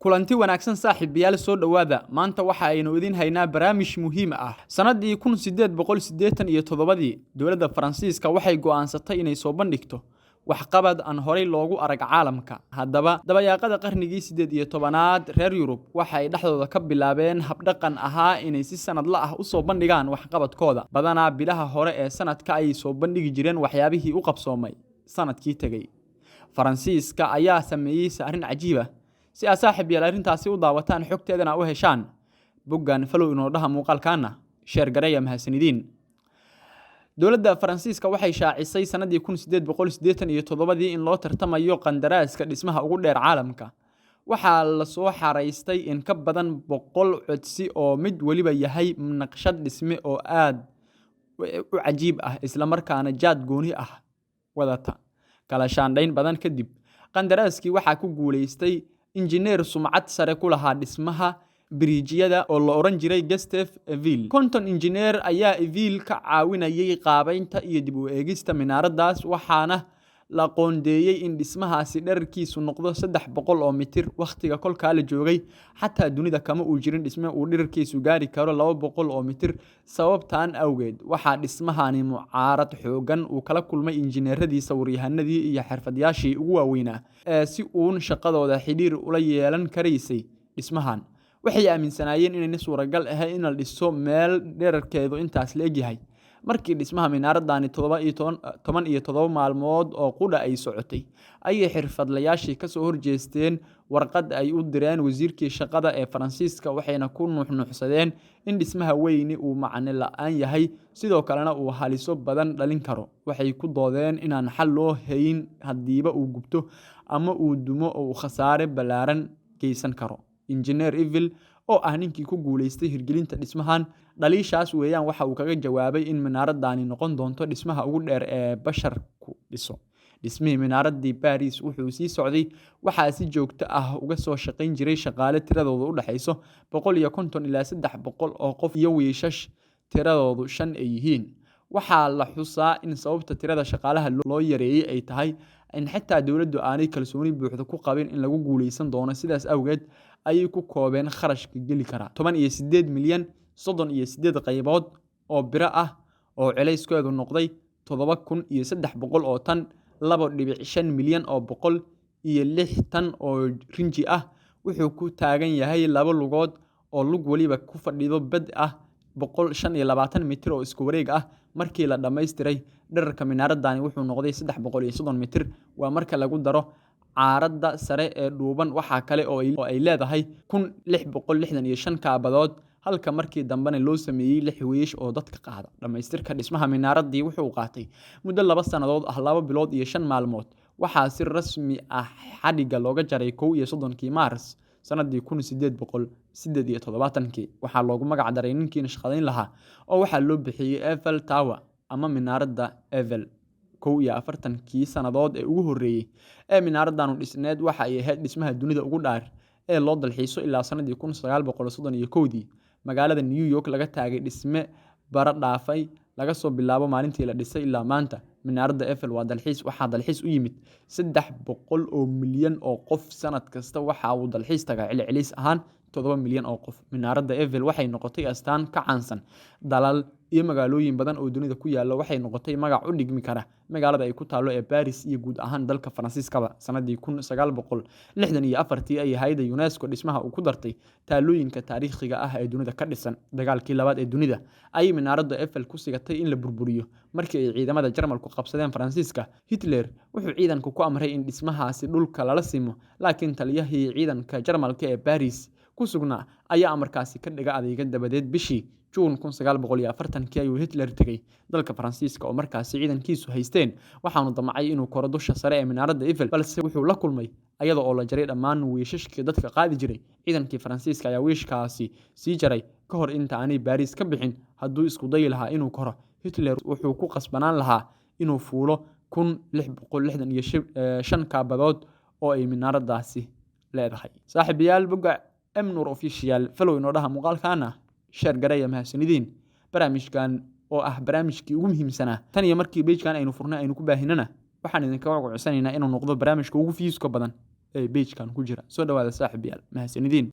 kulanti wanaagsan saaxiibayaal soo dhawaada maanta waxa aynu idin haynaa barnaamij muhiim ah sanadii 1887 dawladda Faransiiska waxay go'aansatay inay soo bandhigto waxqabad aan horey loogu arag caalamka haddaba dabayaaqada qarnigii 18aad reer Yurub waxay dhaxdooda ka bilaabeen habdhaqan ahaa inay si sanadla ah u soo bandhigaan waxqabadkooda badanaa bilaha hore ee sanadka ay soo bandhigi jireen waxyaabihii u qabsoomay sanadkii tagay Faransiiska ayaa sameeyay arrin cajiib ah si saaxiib yaal arrintaasi u daawataan xogteedana u heshaan boggan follow inoo dhaha muuqaalkaana share gareeya mahadsanidin dawladda Faransiiska waxay shaacisay sanadii 1887 in loo tartamayo qandaraaska dhismaha ugu dheer caalamka waxa la soo xareystay in ka badan 100 codsi oo mid waliba yahay naqshad dhisme oo aad u cajiib ah isla markaana jaad gooni ah wadata kala shaandhayn badan kadib qandaraaskii waxa ku guuleystay injineer sumcad sare ku lahaa dhismaha biriijyada oo la oran jiray Gustave Eiffel konton injineer ayaa Eiffel ka caawinayay qaabaynta iyo dib u eegista minaaradaas waxaana la qoondeeyay in dhismahaasi dhererkiisu noqdo 300 oo mitir waqtiga kolka la joogay xataa dunida kama uu jirin dhisme uu dhererkiisu gaari karo 200 oo mitir sababtan awgeed waxa dhismahani mucaarad xoogan uu kala kulmay injineeradii sawiryahanadii iyo xirfadlayaashii ugu waaweynaa si uun shaqadooda xiriir ula yeelan karaysay dhismahan waxay aaminsanaayeen inay suuragal ahay in la dhiso meel dhererkeedu intaas la egyahay markii dhismaha minaaradani 17 maalmood oo qudha ay socotay ayay xirfadlayaashii ka soo horjeesteen warqad ay u direen wasiirkii shaqada ee Faransiiska waxayna ku nuuxnuuxsadeen in dhismaha weyni uu macne la'aan yahay sidoo kalena uu haliso badan dhalin karo waxay ku doodeen inaan xal loo hayn hadiiba uu gubto ama uu dumo oo khasaare balaaran geysan karo injineer Eiffel oo ah ninkii ku guuleystay hirgelinta dhismahan dhaliishaas weeyaan waxa uu kaga jawaabay in minaaradani noqon doonto dhismaha ugu dheer ee basharku dhiso dhismihii minaaradii Paris wuxuu sii socday waxa si joogto ah uga soo shaqayn jiray shaqaale tiradoodu u dhaxayso 150 ilaa 300 oo qof iyo wiishash tiradoodu 5 ay yihiin waxa la xusaa in sababta tirada shaqaalaha loo yareeyay ay tahay in xitaa dawladdu aanay kalsooni buuxda ku qabin in lagu guuleysan doono sidaas awgeed ay ku koobeen kharashka gali kara 18 milyan 38 qaybood oo biro ah oo celayskeedu noqday 7300 oo tan 2.5 milyan oo boqol iyo 6 tan oo rinji ah wuxuu ku taagan yahay laba lugood oo lug waliba ku fadhido bad ah 125 mitir oo isku wareeg ah markii la dhameystiray dhererka minaaradani wuxuu noqday 330 mitir waa marka lagu daro caaradda sare ee dhuuban waxa kale oo ay leedahay 1665 kaabadood halka markii dambena loo sameeyay 6 weesh oo dadka qaada dhameystirka dhismaha minaaradii wuxuu qaatay muddo 2 sanadood ah 2 bilood iyo 5 maalmood waxa si rasmi ah xadiga looga jaray 31 Maars sanadii 1887 waxa loogu magac daray ninkii shaqadeyn lahaa oo waxa loo bixiyay Eiffel Tower ama minaaradda Eiffel 41 sanadood ee ugu horeeyay ee minaaradan dhisneed waxa ay ahayd dhismaha dunida ugu dheer ee loo dalxiiso ilaa sanadii 1931 magaalada New York laga taagay dhisme bara dhaafay laga soo bilaabo maalintii la dhisay ilaa maanta minaaradda Eiffel waa dalxiis waxa dalxiis u yimid 300 oo milyan oo qof sanad kasta waxa uu dalxiis tagaa celcelis ahaan 7 milyan oo qof minaaradda Eiffel waxay noqotay astaan ka caansan dalal iyo magaalooyin badan oo dunida ku yaala waxay noqotay magac u dhigmi kara magaalada ay ku taalo ee Paris iyo guud ahaan dalka Faransiiska sanadii 1964 ay hay'adda UNESCO dhismaha uu ku dartay taalooyinka taariikhiga ah ee dunida ka dhisan dagaalkii labaad ee dunida ay minaaradda Eiffel ku sigatay in la burburiyo markii ay ciidamada Jarmalku qabsadeen Faransiiska Hitler wuxuu ciidanku ku amray in dhismahaasi dhulka lala simo laakiin taliyahii ciidanka Jarmalka ee Paris ku sugnaa ayaa amarkaasi ka dhiga adeega dabadeed bishii June 1940 ayuu Hitler tagay dalka Faransiiska oo markaasi ciidankiisu haysteen waxaanu damacay inuu koro dusha sare ee minaaradda Eiffel balse wuxuu la kulmay ayada oo la jaray dhammaan wiishashkii dadka qaadi jiray ciidankii Faransiiska ayaa wiishkaasi sii jaray ka hor inta aanay Paris ka bixin hadduu isku day lahaa inuu koro Hitler wuxuu ku qasbanaan lahaa inuu fuulo 1665 kaabadood oo ay minaaraddaasi leedahay saaxiibayaal bogga Mnur official follow inoo dhaha muuqaalkaana share gareeya mahadsanidin barnaamijkan oo ah barnaamijkii ugu muhiimsanaa tan iyo markii page-kan aynu furnay aynu ku baahinana waxaan idinka codsanaynaa inuu noqdo barnaamijka ugu fiiska badan ee page-kan ku jira. Soo dhawaada saaxiibayaal, mahadsanidin.